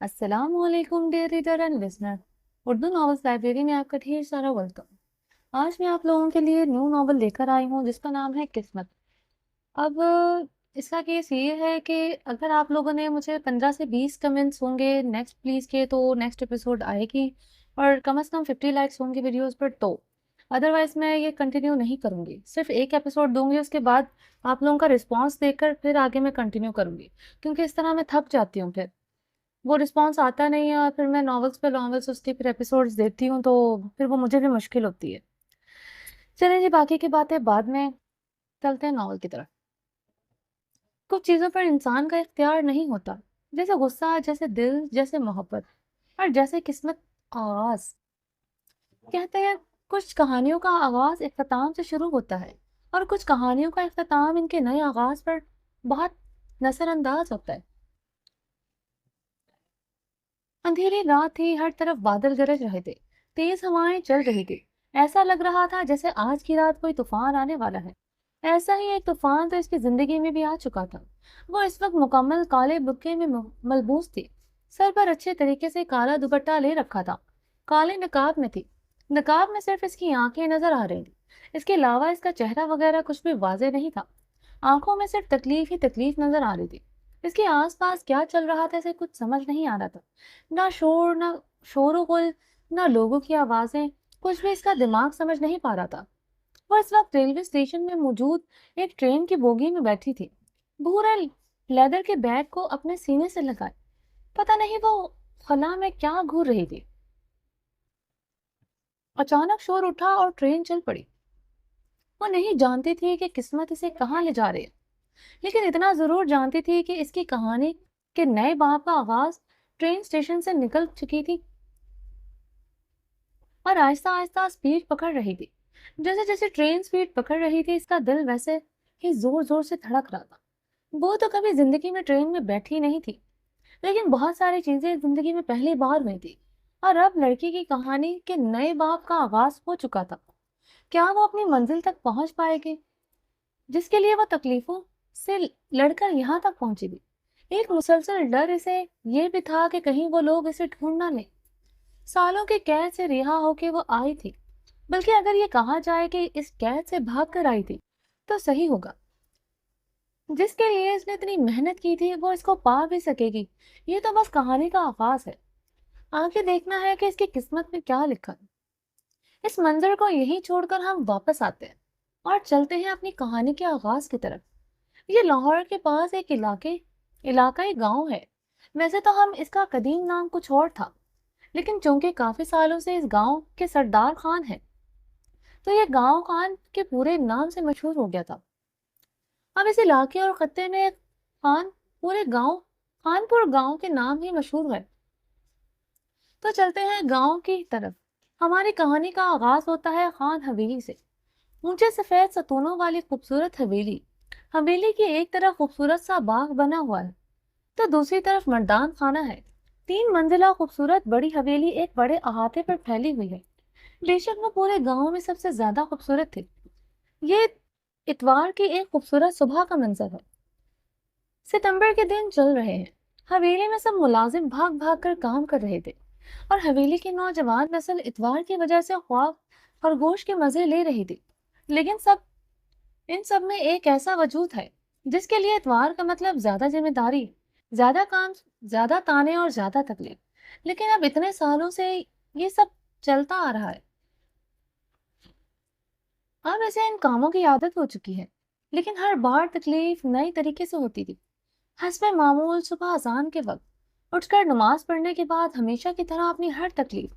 السلام علیکم dear reader and listener. Urdu novels library میں آپ کا ڈھیر سارا ویلکم. آج میں آپ لوگوں کے لیے نیو ناول لے کر آئی ہوں جس کا نام ہے قسمت. اب اس کا کیس یہ ہے کہ اگر آپ لوگوں نے مجھے 15 سے 20 کمنٹس ہوں گے نیکسٹ پلیز کے تو نیکسٹ ایپیسوڈ آئے گی، اور کم از کم 50 لائکس ہوں گے ویڈیوز پر تو ادروائز میں یہ کنٹینیو نہیں کروں گی. صرف ایک ایپیسوڈ دوں گی، اس کے بعد آپ لوگوں کا رسپانس دیکھ کر پھر آگے میں کنٹینیو کروں گی، کیونکہ اس طرح میں تھک جاتی ہوں. پھر وہ رسپانس آتا نہیں ہے اور پھر میں ناولس پہ ناولس اس کے پھر ایپیسوڈز دیتی ہوں تو پھر وہ مجھے بھی مشکل ہوتی ہے. چلیں جی، باقی کی باتیں بعد میں، چلتے ہیں ناول کی طرف. کچھ چیزوں پر انسان کا اختیار نہیں ہوتا، جیسے غصہ، جیسے دل، جیسے محبت، اور جیسے قسمت. آغاز کہتے ہیں کچھ کہانیوں کا آغاز اختتام سے شروع ہوتا ہے، اور کچھ کہانیوں کا اختتام ان کے نئے آغاز پر بہت نظر انداز ہوتا ہے. اندھیری رات تھی، ہر طرف بادل گرج رہے تھے، تیز ہوائیں چل رہی تھی. ایسا لگ رہا تھا جیسے آج کی رات کوئی طوفان آنے والا ہے. ایسا ہی ایک طوفان تو اس کی زندگی میں بھی آ چکا تھا. وہ اس وقت مکمل کالے بکے میں ملبوس تھی. سر پر اچھے طریقے سے کالا دوپٹہ لے رکھا تھا. کالے نقاب میں تھی. نقاب میں صرف اس کی آنکھیں نظر آ رہی تھی. اس کے علاوہ اس کا چہرہ وغیرہ کچھ بھی واضح نہیں تھا. آنکھوں میں صرف تکلیف ہی تکلیف نظر آ رہی تھی. اس کے آس پاس کیا چل رہا تھا اسے کچھ سمجھ نہیں آ رہا تھا. نہ شور، نہ شور و غل، نہ لوگوں کی آوازیں، کچھ بھی اس کا دماغ سمجھ نہیں پا رہا تھا. وہ اس وقت ریلوے اسٹیشن میں موجود ایک ٹرین کی بوگی میں بیٹھی تھی، بھورے لیدر کے بیگ کو اپنے سینے سے لگائے. پتہ نہیں وہ خلا میں کیا گھور رہی تھی. اچانک شور اٹھا اور ٹرین چل پڑی. وہ نہیں جانتی تھی کہ قسمت اسے کہاں لے جا رہی ہے، لیکن اتنا ضرور جانتی تھی کہ اس کی کہانی کے نئے باب کا آغاز ٹرین اسٹیشن سے نکل چکی تھی اور آہستہ آہستہ سپیڈ پکڑ رہی تھی. جیسے جیسے ٹرین سپیڈ پکڑ رہی تھی اس کا دل ویسے ہی زور زور سے دھڑک رہا تھا. وہ تو کبھی زندگی میں ٹرین میں بیٹھی نہیں تھی، لیکن بہت ساری چیزیں زندگی میں پہلی بار ہوئی تھی، اور اب لڑکی کی کہانی کے نئے باب کا آغاز ہو چکا تھا. کیا وہ اپنی منزل تک پہنچ پائے گی جس کے لیے وہ تکلیفوں سے لڑ کر یہاں تک پہنچی تھی؟ ایک مسلسل ڈر اسے یہ بھی تھا کہ کہیں وہ لوگ اسے ڈھونڈ نہ لیں. سالوں کی قید سے رہا ہو کے وہ آئی تھی، بلکہ اگر یہ کہا جائے کہ اس قید سے بھاگ کر آئی تھی تو صحیح ہوگا. جس کے لیے اس نے اتنی محنت کی تھی وہ اس کو پا بھی سکے گی. یہ تو بس کہانی کا آغاز ہے، آگے دیکھنا ہے کہ اس کی قسمت میں کیا لکھا ہے. اس منظر کو یہیں چھوڑ کر ہم واپس آتے ہیں اور چلتے ہیں اپنی کہانی کے آغاز کی طرف. یہ لاہور کے پاس ایک علاقائی گاؤں ہے. ویسے تو ہم اس کا قدیم نام کچھ اور تھا، لیکن چونکہ کافی سالوں سے اس گاؤں کے سردار خان ہیں تو یہ گاؤں خان کے پورے نام سے مشہور ہو گیا تھا. اب اس علاقے اور خطے میں خان پورے گاؤں خانپور گاؤں کے نام ہی مشہور ہے. تو چلتے ہیں گاؤں کی طرف. ہماری کہانی کا آغاز ہوتا ہے خان حویلی سے. اونچے سفید ستونوں والی خوبصورت حویلی. حویلی کی ایک طرف خوبصورت سا باغ بنا ہوا ہے تو دوسری طرف مردان خانہ ہے. 3 منزلہ خوبصورت بڑی حویلی ایک بڑے احاطے پر پھیلی ہوئی ہے. بے شک وہ پورے گاؤں میں سب سے زیادہ خوبصورت تھی. یہ اتوار کی ایک خوبصورت صبح کا منظر ہے. ستمبر کے دن چل رہے ہیں. حویلی میں سب ملازم بھاگ بھاگ کر کام کر رہے تھے، اور حویلی کی نوجوان نسل اتوار کی وجہ سے خواب خرگوش کے مزے لے رہی تھی. لیکن ان سب میں ایک ایسا وجود ہے جس کے لیے اتوار کا مطلب زیادہ ذمہ داری، زیادہ کام، زیادہ تانے اور زیادہ تکلیف. لیکن اب اتنے سالوں سے یہ سب چلتا آ رہا ہے. اب اسے ان کاموں کی عادت ہو چکی ہے، لیکن ہر بار تکلیف نئی طریقے سے ہوتی تھی. حسب معمول صبح اذان کے وقت اٹھ کر نماز پڑھنے کے بعد ہمیشہ کی طرح اپنی ہر تکلیف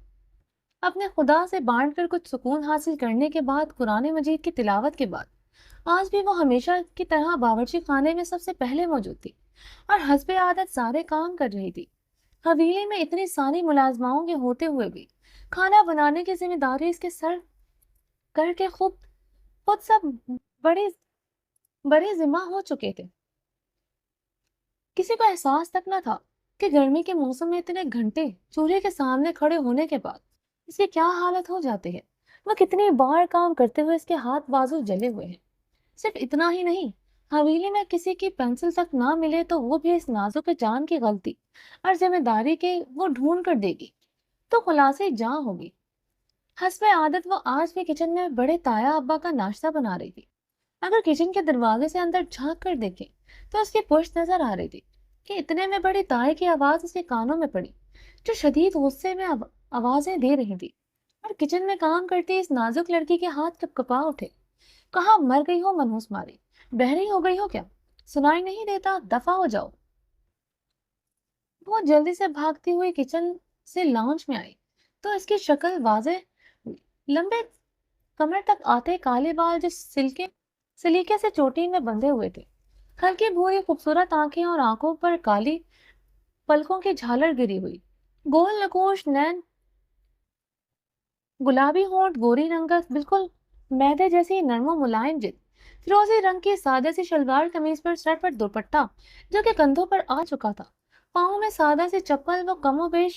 اپنے خدا سے بانٹ کر کچھ سکون حاصل کرنے کے بعد قرآن مجید کی تلاوت کے بعد آج بھی وہ ہمیشہ کی طرح باورچی خانے میں سب سے پہلے موجود تھی اور حسب عادت سارے کام کر رہی تھی. حویلی میں اتنی ساری ملازماؤں کے ہوتے ہوئے بھی کھانا بنانے کی ذمہ داری اس کے سر کر کے خود سب بڑے بڑے ذمہ ہو چکے تھے. کسی کو احساس تک نہ تھا کہ گرمی کے موسم میں اتنے گھنٹے چولہے کے سامنے کھڑے ہونے کے بعد اس کی کیا حالت ہو جاتی ہے. وہ کتنی بار کام کرتے ہوئے اس کے ہاتھ بازو جلے ہوئے ہیں. صرف اتنا ہی نہیں، حویلی میں کسی کی پینسل تک نہ ملے تو وہ بھی اس نازک جان کی غلطی اور ذمہ داری کے وہ ڈھونڈ کر دے گی تو خلاصے جاں ہوگی۔ حسب عادت وہ آج بھی کچن میں بڑے تایا ابا کا ناشتہ بنا رہی تھی۔ اگر کچن کے دروازے سے اندر جھانک کر دیکھے تو اس کی پشت نظر آ رہی تھی کہ اتنے میں بڑی تائے کی آواز اس کے کانوں میں پڑی، جو شدید غصے میں آوازیں دے رہی تھی، اور کچن میں کام کرتی اس نازک لڑکی کے ہاتھ کپ کپا اٹھے۔ کہاں مر گئی ہو منہوس ماری؟ بہری ہو گئی ہو کیا؟ سنائی نہیں دیتا؟ دفع ہو جاؤ۔ وہ جلدی سے بھاگتی ہوئی کچن سے لاؤنج میں آئی تو اس کی شکل واضح ہوئی۔ لمبے کمر تک آتے کالے بال جو سلیقے سے چوٹی میں بندھے ہوئے تھے، ہلکی بھوری خوبصورت آنکھیں اور آنکھوں پر کالی پلکوں کی جھالر گری ہوئی، گول نکوش نین، گلابی ہونٹ، گوری رنگت، بالکل میدے جیسی نرم و ملائم جلد، فیروزی رنگ کی سادہ سی شلوار قمیض پر سر پر دوپٹہ جو کہ کندھوں پر آ چکا تھا، پاؤں میں سادہ سی چپل۔ وہ کم و بیش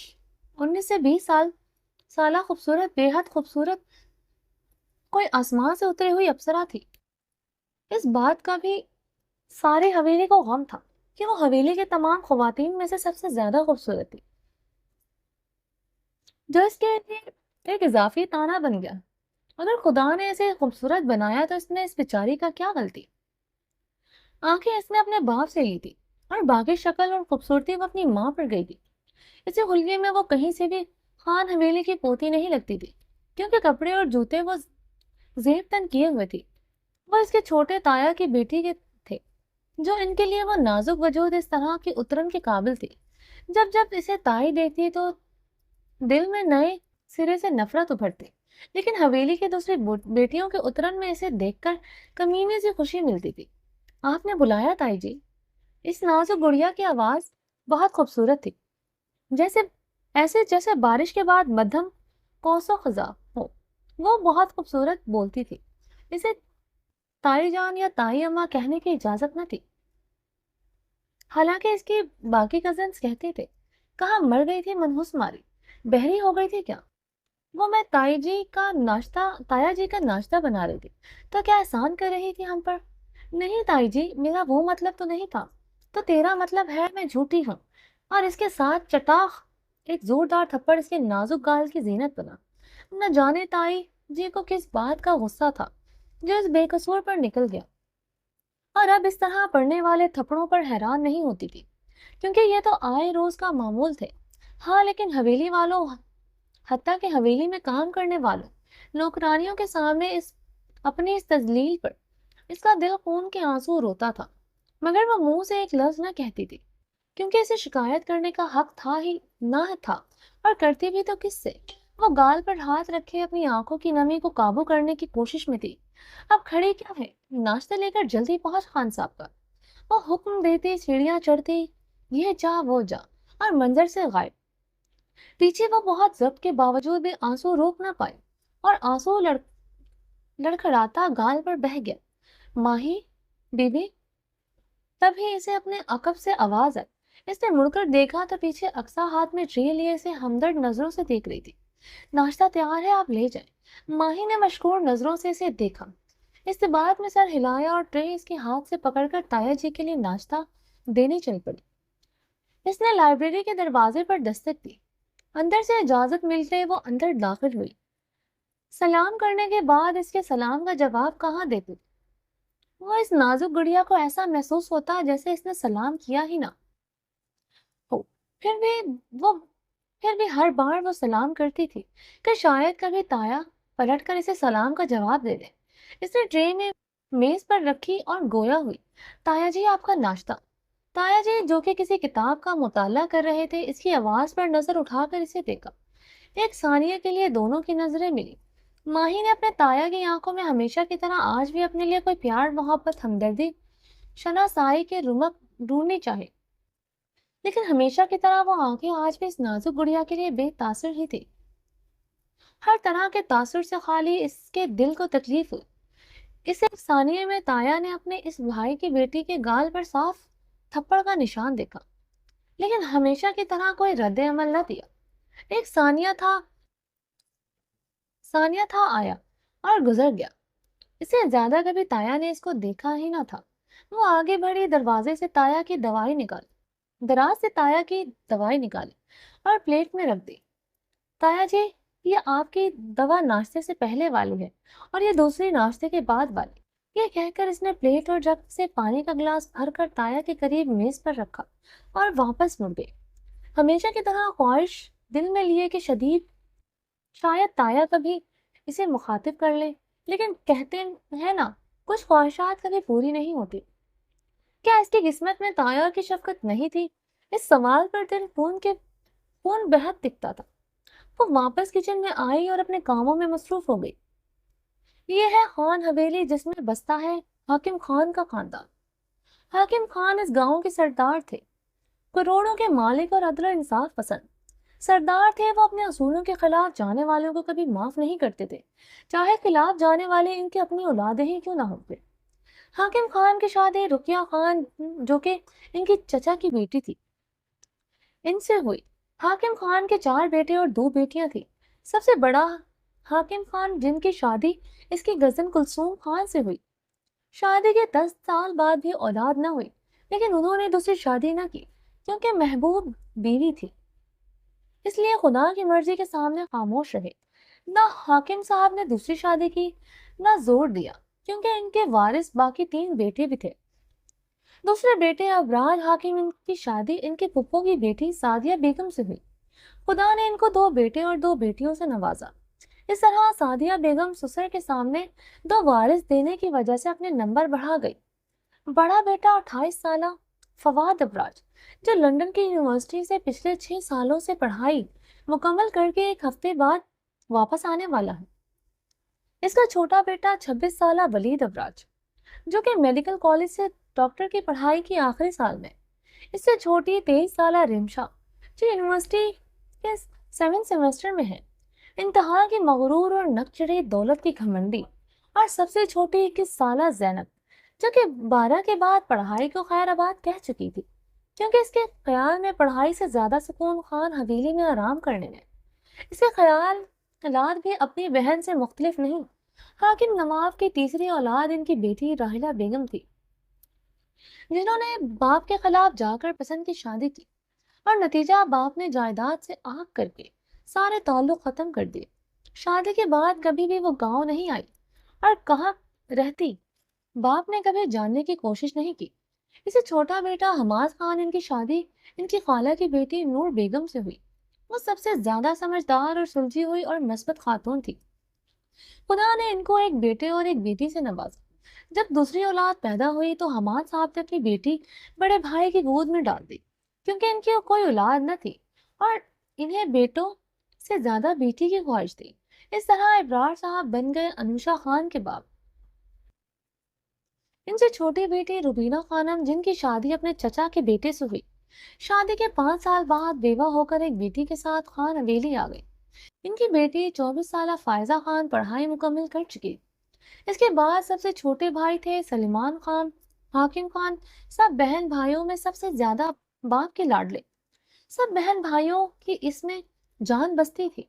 19 سے 20 سالہ خوبصورت، بے حد خوبصورت، کوئی آسمان سے اتری ہوئی اپسرا تھی۔ اس بات کا بھی سارے حویلی کو غم تھا کہ وہ حویلی کے تمام خواتین میں سے سب سے زیادہ خوبصورت تھی، جو اس کے لیے ایک اضافی تانا بن گیا۔ اگر خدا نے اسے خوبصورت بنایا تو اس میں اس بیچاری کا کیا غلطی؟ آنکھیں اس نے اپنے باپ سے لی تھی اور باقی شکل اور خوبصورتی وہ اپنی ماں پر گئی تھی۔ اسی خلوے میں وہ کہیں سے بھی خان حویلی کی پوتی نہیں لگتی تھی، کیونکہ کپڑے اور جوتے وہ زیب تن کیے ہوئے تھی۔ وہ اس کے چھوٹے تایا کی بیٹی کے تھے، جو ان کے لیے وہ نازک وجود اس طرح کی اترن کے قابل تھی۔ جب جب اسے تائی دیکھتی تو دل میں نئے سرے سے نفرت ابھرتی، لیکن حویلی کی دوسری بیٹیوں کے اترن میں اسے دیکھ کر کمینے سے خوشی ملتی تھی۔ آپ نے بلایا تائی جی؟ اس نازک گڑیا کی آواز بہت خوبصورت تھی، جیسے جیسے بارش کے بعد مدھم کوس و خزاں ہو۔ وہ بہت خوبصورت بولتی تھی، اسے تائی جان یا تائی اماں کہنے کی اجازت نہ تھی، حالانکہ اس کی باقی کزنس کہتے تھے۔ کہاں مر گئی تھی منحوس ماری؟ بہری ہو گئی تھی کیا؟ وہ میں تایا جی کا ناشتہ بنا رہی تھی تو کیا احسان کر رہی تھی ہم پر؟ نہیں تائی جی، میرا وہ مطلب تو نہیں تھا۔ تو تیرا مطلب ہے میں جھوٹی ہوں؟ اور اس کے ساتھ چٹاخ ایک زوردار تھپڑ اس کے نازک گال کی زینت بنا۔ نہ جانے تائی جی کو کس بات کا غصہ تھا جو اس بے قصور پر نکل گیا، اور اب اس طرح پڑنے والے تھپڑوں پر حیران نہیں ہوتی تھی، کیونکہ یہ تو آئے روز کا معمول تھے۔ ہاں، لیکن حویلی والوں، حتیٰ کہ حویلی میں کام کرنے والوں نوکرانیوں کے سامنے اپنی اس تذلیل پر اس کا دل خون کے آنسو روتا تھا، مگر وہ منہ سے ایک لفظ نہ کہتی تھی، کیونکہ اسے شکایت کرنے کا حق تھا ہی نہ تھا، اور کرتی بھی تو کس سے؟ وہ گال پر ہاتھ رکھے اپنی آنکھوں کی نمی کو قابو کرنے کی کوشش میں تھی۔ اب کھڑی کیا ہے؟ ناشتہ لے کر جلدی پہنچ خان صاحب کا۔ وہ حکم دیتی، سیڑھیاں چڑھتی، یہ جا وہ جا، اور منظر سے غائب۔ پیچھے وہ بہت ضبط کے باوجود بھی آنسو روک نہ پائے، اور آنسو لڑکھڑاتا گال پر بہہ گیا۔ ماہی بی بی! تبھی اسے اپنے عقب سے آواز آئی۔ اس نے مڑ کر دیکھا تو پیچھے اقصا ہاتھ میں ٹرے لیے اسے ہمدرد نظروں سے دیکھ رہی تھی۔ ناشتہ تیار ہے، آپ لے جائیں۔ ماہی نے مشکور نظروں سے اسے دیکھا، استباعت میں سر ہلایا، اور ٹرے اس کے ہاتھ سے پکڑ کر تایا جی کے لیے ناشتہ دینے چل پڑی۔ اس نے لائبریری کے دروازے پر دستک دی۔ اندر سے اجازت ملتے وہ اندر داخل ہوئی۔ سلام کرنے کے بعد اس کے سلام کا جواب کہاں دیتی؟ وہ اس نازک گڑیا کو ایسا محسوس ہوتا جیسے اس نے سلام کیا ہی نہ ہو۔ پھر بھی ہر بار وہ سلام کرتی تھی کہ شاید کبھی تایا پلٹ کر اسے سلام کا جواب دے دے۔ اس نے ٹرے میں میز پر رکھی اور گویا ہوئی، تایا جی آپ کا ناشتہ۔ تایا جی، جو کہ کسی کتاب کا مطالعہ کر رہے تھے، اس کی آواز پر نظر اٹھا کر اسے دیکھا۔ ایک ثانیہ کے لیے دونوں کی نظریں ملی۔ ماہی نے اپنے تایا کی آنکھوں میں ہمیشہ کی طرح آج بھی اپنے لیے کوئی پیار، محبت، ہمدردی، شناسائی کے رمق ڈھونڈنی چاہے، لیکن ہمیشہ کی طرح وہ آنکھیں آج بھی اس نازک گڑیا کے لیے بے تاثر ہی تھی۔ ہر طرح کے تاثر سے خالی اس کے دل کو تکلیف ہوئی۔ اس ایک ثانیے میں تایا نے اپنے اس بھائی کی بیٹی کے گال پر صاف تھپڑ کا نشان دیکھا، لیکن ہمیشہ کی طرح کوئی رد عمل نہ دیا۔ ایک ثانیہ تھا آیا اور گزر گیا۔ اس سے زیادہ کبھی تایا نے اس کو دیکھا ہی نہ تھا، وہ آگے بڑھی، دروازے سے تایا کی دوائی نکالی، دراز سے تایا کی دوائی نکالی اور پلیٹ میں رکھ دی۔ تایا جی، یہ آپ کی دوا ناشتے سے پہلے والی ہے اور یہ دوسری ناشتے کے بعد والی۔ یہ کہہ کر اس نے پلیٹ اور جگ سے پانی کا گلاس بھر کر تایا کے قریب میز پر رکھا اور واپس مڑ گئی۔ ہمیشہ کی طرح خواہش دل میں لیے کہ شاید تایا کبھی اسے مخاطب کر لے، لیکن کہتے ہیں نا، کچھ خواہشات کبھی پوری نہیں ہوتی۔ کیا اس کی قسمت میں تایا کی شفقت نہیں تھی؟ اس سوال پر دل خون بہت دکھتا تھا۔ وہ واپس کچن میں آئی اور اپنے کاموں میں مصروف ہو گئی۔ یہ ہے خان حویلی جس میں بستا ہے حاکم خان کا خاندان۔ حاکم خان اس گاؤں کے سردار تھے، کروڑوں کے مالک اور عدل و انصاف پسند سردار تھے۔ وہ اپنے اصولوں کے خلاف جانے والوں کو کبھی معاف نہیں کرتے تھے، چاہے خلاف جانے والے ان کی اپنی اولادیں ہی کیوں نہ ہوں گے۔ حاکم خان کی شادی رقیہ خان، جو کہ ان کی چچا کی بیٹی تھی، ان سے ہوئی۔ حاکم خان کے 4 بیٹے اور 2 بیٹیاں تھیں۔ سب سے بڑا حاکم خان، جن کی شادی اس کی کزن کلثوم خان سے ہوئی، شادی کے 10 سال بعد بھی اولاد نہ ہوئی، لیکن انہوں نے دوسری شادی نہ کی کیونکہ محبوب بیوی تھی، اس لیے خدا کی مرضی کے سامنے خاموش رہے۔ نہ حاکم صاحب نے دوسری شادی کی، نہ زور دیا، کیونکہ ان کے وارث باقی 3 بیٹے بھی تھے۔ دوسرے بیٹے ابراج حاکم، ان کی شادی ان کے پھپھو کی بیٹی سعدیہ بیگم سے ہوئی۔ خدا نے ان کو 2 بیٹے اور 2 بیٹیوں سے نوازا۔ اس طرح سعدیہ بیگم سسر کے سامنے 2 وارث دینے کی وجہ سے اپنے نمبر بڑھا گئی۔ بڑا بیٹا 28 سالہ فواد ابراج، جو لندن کی یونیورسٹی سے پچھلے 6 سالوں سے پڑھائی مکمل کر کے ایک ہفتے بعد واپس آنے والا ہے۔ اس کا چھوٹا بیٹا 26 سالہ ولید ابراج، جو کہ میڈیکل کالج سے ڈاکٹر کی پڑھائی کی آخری سال میں۔ اس سے چھوٹی 23 سالہ رمشا، جو یونیورسٹی کے 7 سیمسٹر میں ہے، انتہا کی مغرور اور نک چڑھی دولت کی گھمنڈی۔ اور سب سے چھوٹی 21 سالہ زینب، جو کہ 12 کے بعد پڑھائی کو خیر آباد کہہ چکی تھی، کیونکہ اس کے خیال میں پڑھائی سے زیادہ سکون خان حویلی میں آرام کرنے میں۔ اس کے خیالات بھی اپنی بہن سے مختلف نہیں۔ حاکم نواب کی تیسری اولاد ان کی بیٹی راحلہ بیگم تھی، جنہوں نے باپ کے خلاف جا کر پسند کی شادی کی، اور نتیجہ باپ نے جائیداد سے آگ کر کے سارے تعلق ختم کر دیے۔ شادی کے بعد کبھی بھی وہ گاؤں نہیں آئی، اور کہاں رہتی باپ نے کبھی جاننے کی کوشش نہیں کی۔ اسے چھوٹا بیٹا حماد خان، ان کی شادی ان کی خالہ کی بیٹی نور بیگم سے ہوئی۔ وہ سب سے زیادہ سمجھدار اور سلجھی ہوئی اور مثبت خاتون تھی۔ خدا نے ان کو ایک بیٹے اور ایک بیٹی سے نوازا۔ جب دوسری اولاد پیدا ہوئی تو حماد صاحب نے اپنی بیٹی بڑے بھائی کی گود میں ڈال دی، کیونکہ ان کی کوئی اولاد نہ تھی اور انہیں بیٹوں سے زیادہ بیٹی کی خواہش تھی۔ اس طرح ابرار صاحب بن گئے انوشا خان کے باپ۔ ان سے چھوٹی بیٹی روبینہ خانم، جن کی شادی اپنے چچا کے بیٹے سے ہوئی، شادی کے 5 سال بعد بیوہ ہو کر ایک بیٹی کے ساتھ خان حویلی آ گئی۔ ان کی بیٹی 24 سالہ فائزہ خان پڑھائی مکمل کر چکی۔ اس کے بعد سب سے چھوٹے بھائی تھے سلیمان خان۔ حاکم خان سب بہن بھائیوں میں سب سے زیادہ باپ کے لاڈلے۔ سب بہن بھائیوں کی اس میں جان بستی تھی۔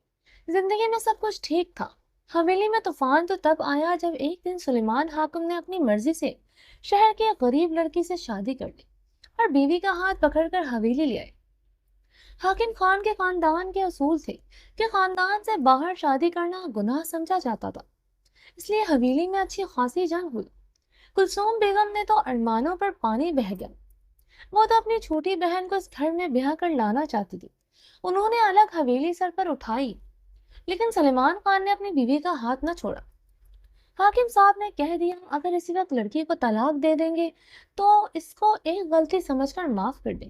زندگی میں سب کچھ ٹھیک تھا۔ حویلی میں طوفان تو تب آیا جب ایک دن سلیمان حاکم نے اپنی مرضی سے شہر کی ایک غریب لڑکی سے شادی کر لی اور بیوی کا ہاتھ پکڑ کر حویلی لے آئے۔ حاکم خان کے خاندان کے اصول تھے کہ خاندان سے باہر شادی کرنا گناہ سمجھا جاتا تھا، اس لیے حویلی میں اچھی خاصی جنگ ہوئی۔ کلثوم بیگم نے تو ارمانوں پر پانی بہہ گیا۔ وہ تو اپنی چھوٹی بہن کو اس گھر میں بیاہ کر لانا چاہتی تھی۔ انہوں نے الگ حویلی سر پر اٹھائی، لیکن سلیمان خان نے اپنی بیوی کا ہاتھ نہ چھوڑا۔ حاکم صاحب نے کہہ دیا اگر اسی وقت لڑکی کو طلاق دے دیں گے تو اس کو ایک غلطی سمجھ کر معاف کر دیں،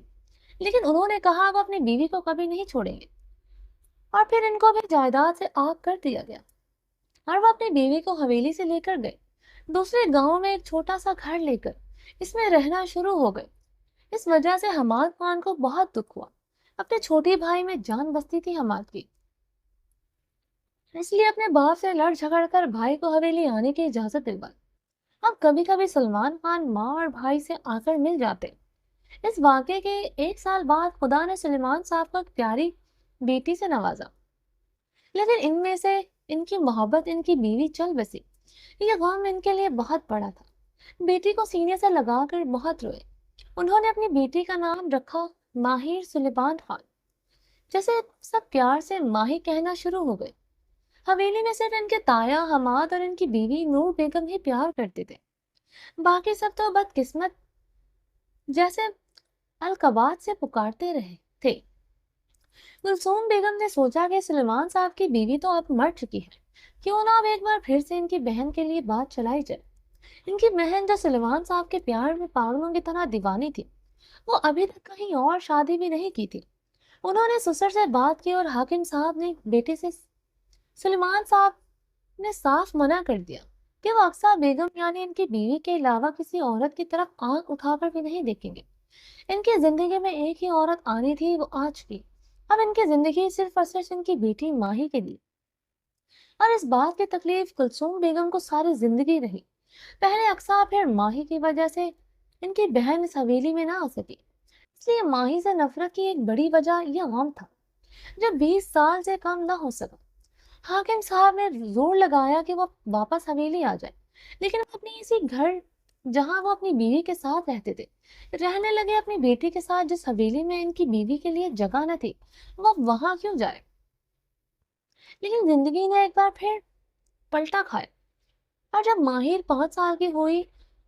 لیکن انہوں نے کہا وہ اپنی بیوی کو کبھی نہیں چھوڑیں گے۔ اور پھر ان کو بھی جائیداد سے آگ کر دیا گیا اور وہ اپنی بیوی کو حویلی سے لے کر گئے، دوسرے گاؤں میں ایک چھوٹا سا گھر لے کر اس میں رہنا شروع ہو گئے۔ اس وجہ سے حماد خان کو بہت دکھ ہوا۔ اپنے چھوٹے بھائی میں جان بستی تھی حماد کی، اس لیے اپنے باپ سے لڑ جھگڑ کر بھائی کو حویلی آنے کی اجازت دلوائی۔ اب کبھی کبھی سلمان خان ماں اور بھائی سے آ کر مل جاتے۔ اس واقعے کے 1 سال بعد خدا نے سلیمان صاحب کو ایک پیاری بیٹی سے نوازا، لیکن ان کی محبت ان کی بیوی چل بسی۔ یہ غم ان کے لیے بہت بڑا تھا۔ بیٹی کو سینے سے لگا کر بہت روئے۔ انہوں نے اپنی بیٹی کا نام رکھا ماہر سلیمان خان۔ جیسے سب پیار سے ماہی کہنا شروع ہو گئے۔ حویلی میں صرف ان کے تایا حماد اور ان کی بیوی نور بیگم ہی پیار کرتے تھے، باقی سب تو بدقسمت جیسے القابات سے پکارتے رہے تھے۔ کلثوم بیگم نے سوچا کہ سلیمان صاحب کی بیوی تو اب مر چکی ہے، کیوں نہ اب ایک بار پھر سے ان کی بہن کے لیے بات چلائی جائے۔ ان کی بہن جو سلیمان صاحب کے پیار میں پاگلوں کی طرح دیوانی تھی، وہ ابھی تک کہیں اور شادی بھی نہیں کی تھی۔ انہوں نے سسر سے بات کی اور حاکم صاحب نے بیٹے سے سلیمان صاحب نے صاف منع کر دیا کہ وہ اقصیٰ بیگم یعنی ان کی بیوی کے علاوہ کسی عورت کی طرف آنکھ اٹھا کر بھی نہیں دیکھیں گے۔ ان کی زندگی میں ایک ہی عورت آنی تھی، وہ آ چکی۔ اب ان کی زندگی صرف اور صرف ان کی بیٹی ماہی کے لیے، اور اس بات کی تکلیف کلثوم بیگم کو ساری زندگی رہی۔ پہلے اقصیٰ پھر ماہی کی وجہ سے ان کی بہن اس حویلی میں نہ آ سکی، اس لیے ماہی سے نفرت کی ایک بڑی وجہ یہ غم تھا جو 20 سال سے کم نہ ہو سکا۔ حاکم صاحب نے زور لگایا کہ وہ واپس حویلی آ جائے، لیکن وہ اپنی اسی گھر جہاں وہ اپنی بیوی کے ساتھ رہتے تھے رہنے لگے، اپنی بیٹی کے ساتھ جس حویلی میں ان کی بیوی کے لیے جگہ نہ تھی، وہ وہاں کیوں جائے۔ لیکن زندگی نے ایک بار پھر پلٹا کھایا، اور جب ماہر 5 سال کی ہوئی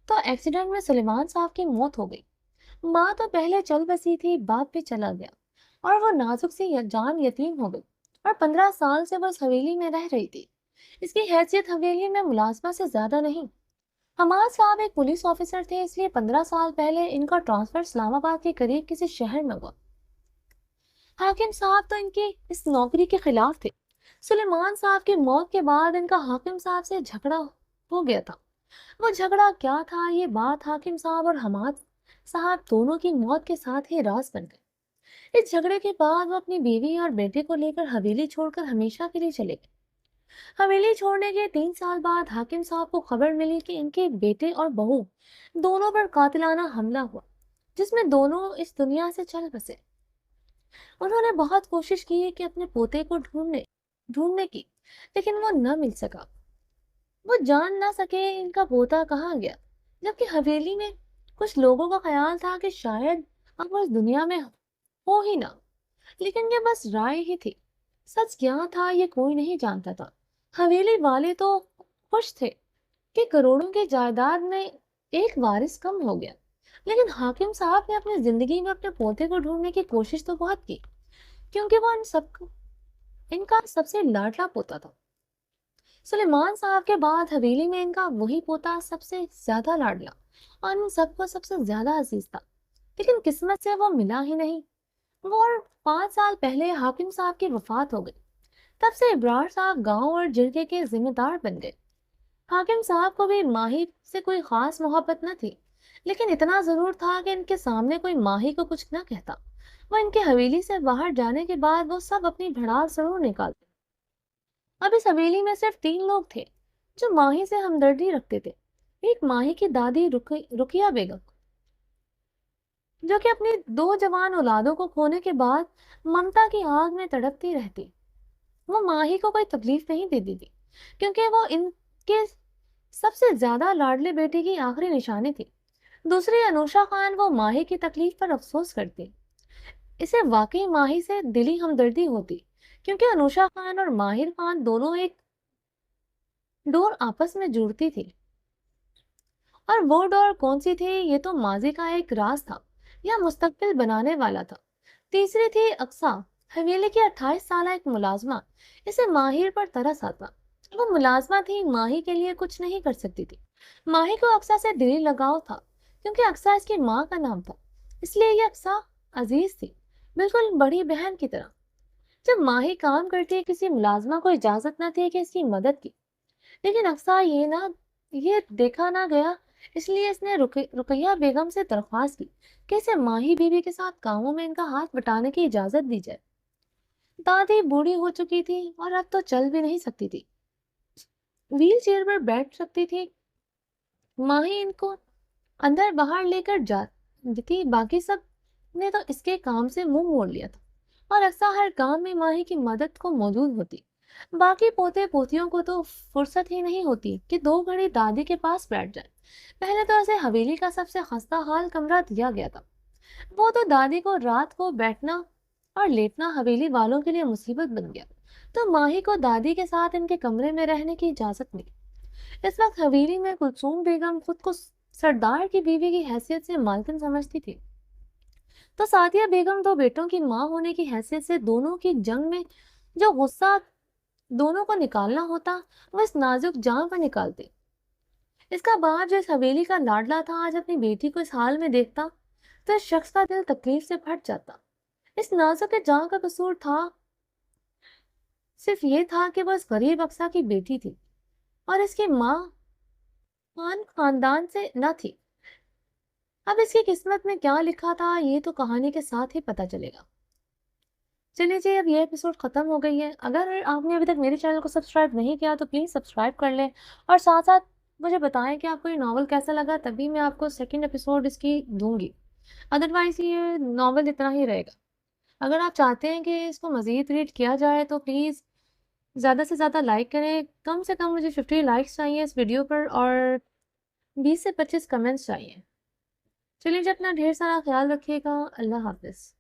تو ایکسیڈنٹ میں سلیمان صاحب کی موت ہو گئی۔ ماں تو پہلے چل بسی تھی، باپ بھی چلا گیا، اور وہ نازک سی جان یتیم ہو گئی، اور 15 سال سے وہ اس حویلی میں رہ رہی تھی۔ اس کی حیثیت حویلی میں ملازمہ سے زیادہ نہیں۔ حماد صاحب ایک پولیس آفیسر تھے، اس لیے 15 سال پہلے ان کا ٹرانسفر اسلام آباد کے قریب کسی شہر میں ہوا۔ حاکم صاحب تو ان کی اس نوکری کے خلاف تھے۔ سلیمان صاحب کی موت کے بعد ان کا حاکم صاحب سے جھگڑا ہو گیا تھا۔ وہ جھگڑا کیا تھا، یہ بات حاکم صاحب اور حماد صاحب دونوں کی موت کے ساتھ ہی راز بن گئے۔ اس جھگڑے کے بعد وہ اپنی بیوی اور بیٹے کو لے کر حویلی چھوڑ کر ہمیشہ کے لیے چلے گئے۔ حویلی چھوڑنے کے 3 سال بعد حاکم صاحب کو خبر ملی کہ ان کے بیٹے اور بہو دونوں پر قاتلانہ حملہ ہوا، جس میں دونوں اس دنیا سے چل بسے۔ انہوں نے بہت کوشش کی کہ اپنے پوتے کو ڈھونڈنے کی، لیکن وہ نہ مل سکا۔ وہ جان نہ سکے ان کا پوتا کہاں گیا، جبکہ حویلی میں کچھ لوگوں کا خیال تھا کہ شاید اب وہ اس دنیا میں ہو ہی نہ، لیکن یہ بس رائے ہی تھی۔ سچ کیا تھا یہ کوئی نہیں جانتا تھا۔ حویلی والے تو خوش تھے کہ کروڑوں کی جائیداد میں ایک وارث کم ہو گیا، لیکن حاکم صاحب نے اپنی زندگی میں اپنے پوتے کو ڈھونڈنے کی کوشش تو بہت کی، کیونکہ وہ ان کا سب سے لاڈلا پوتا تھا۔ سلیمان صاحب کے بعد حویلی میں ان کا وہی پوتا سب سے زیادہ لاڈلا اور ان سب کو سب سے زیادہ عزیز تھا، لیکن قسمت سے وہ ملا ہی نہیں۔ وہ 5 سال پہلے حاکم صاحب کی وفات ہو گئی، تب سے ابرار صاحب گاؤں اور جرگے کے ذمہ دار بن گئے۔ حاکم صاحب کو بھی ماہی سے کوئی خاص محبت نہ تھی، لیکن اتنا ضرور تھا کہ ان کے سامنے کوئی ماہی کو کچھ نہ کہتا۔ وہ ان کے حویلی سے باہر جانے کے بعد وہ سب اپنی بھڑاس ضرور نکالتے۔ اب اس حویلی میں صرف 3 لوگ تھے جو ماہی سے ہمدردی رکھتے تھے۔ ایک ماہی کی دادی رقیہ بیگم، جو کہ اپنی 2 جوان اولادوں کو کھونے کے بعد ممتا کی آگ میں تڑپتی رہتی۔ وہ ماہی کو کوئی تکلیف نہیں دیتی تھی، کیونکہ وہ ان کے سب سے زیادہ لاڈلے بیٹے کی آخری نشانی تھی۔ دوسری انوشا خان، وہ ماہی کی تکلیف پر افسوس کرتی۔ اسے واقعی ماہی سے دلی ہمدردی ہوتی، کیونکہ انوشا خان اور ماہر خان دونوں ایک ڈور آپس میں جڑتی تھی، اور وہ ڈور کون سی تھی یہ تو ماضی کا ایک راز تھا یا مستقبل بنانے والا تھا۔ تیسری تھی اقصیٰ، حویلی کی 28 سالہ ایک ملازمہ۔ اسے ماہر پر ترس آتا۔ وہ ملازمہ تھی، ماہی کے لیے کچھ نہیں کر سکتی تھی۔ ماہی کو اقصیٰ سے دلی لگاؤ تھا، کیونکہ اقصیٰ اس کی ماں کا نام تھا، اس لیے یہ اقصیٰ عزیز تھی، بالکل بڑی بہن کی طرح۔ جب ماہی کام کرتی، کسی ملازمہ کو اجازت نہ تھی کہ اس کی مدد کی، لیکن اقصیٰ یہ دیکھا نہ گیا، اس لیے اس نے رقیہ بیگم سے درخواست کی کہ اسے ماہی بیوی کے ساتھ کاموں میں ان کا ہاتھ بٹانے کی اجازت دی جائے۔ دادی بوڑھی ہو چکی تھی اور اب تو چل بھی نہیں سکتی تھی، ویل چیئر پر بیٹھ سکتی تھی۔ ماہی ان کو اندر باہر لے کر جاتی تھی، باقی سب نے تو اس کے کام سے منہ موڑ لیا تھا، اور اقصیٰ ہر کام میں ماہی کی مدد کو موجود ہوتی۔ باقی پوتے پوتیوں کو تو فرصت ہی نہیں ہوتی کہ 2 گھڑی دادی کے پاس بیٹھ جائے۔ پہلے تو اسے حویلی کا سب سے خستہ حال کمرہ دیا گیا تھا۔ وہ تو دادی کو رات کو بیٹھنا اور لیٹنا حویلی والوں کے لیے مصیبت بن گیا، تو ماہی کو دادی کے ساتھ ان کے کمرے میں رہنے کی اجازت ملی۔ اس وقت حویلی میں کلثوم بیگم خود کو سردار کی بیوی کی حیثیت سے مالکن سمجھتی تھی، تو سعدیہ بیگم 2 بیٹوں کی ماں ہونے کی حیثیت سے دونوں کی جنگ میں جو غصہ دونوں کو نکالنا ہوتا وہ اس نازک جان پر نکالتے۔ اس کا باپ جو اس حویلی کا لاڈلا تھا آج اپنی بیٹی کو اس حال میں دیکھتا تو اس شخص کا دل تکلیف سے پھٹ جاتا۔ اس نازک جان کا قصور تھا صرف یہ تھا کہ وہ اس غریب افسر کی بیٹی تھی اور اس کی ماں خاندان سے نہ تھی۔ اب اس کی قسمت میں کیا لکھا تھا یہ تو کہانی کے ساتھ ہی پتہ چلے گا۔ چلیے جی، اب یہ ایپیسوڈ ختم ہو گئی ہے۔ اگر آپ نے ابھی تک میرے چینل کو سبسکرائب نہیں کیا تو پلیز سبسکرائب کر لیں، اور ساتھ ساتھ مجھے بتائیں کہ آپ کو یہ ناول کیسا لگا، تبھی میں آپ کو سیکنڈ ایپیسوڈ اس کی دوں گی۔ ادروائز یہ ناول اتنا ہی رہے گا۔ اگر آپ چاہتے ہیں کہ اس کو مزید ریڈ کیا جائے تو پلیز زیادہ سے زیادہ لائک کریں۔ کم سے کم مجھے 50 لائکس چاہیے اس ویڈیو پر، اور 20 سے 25 کمنٹس چاہیے۔ چلیے جی، اپنا ڈھیر سارا خیال رکھیے گا۔ اللہ حافظ۔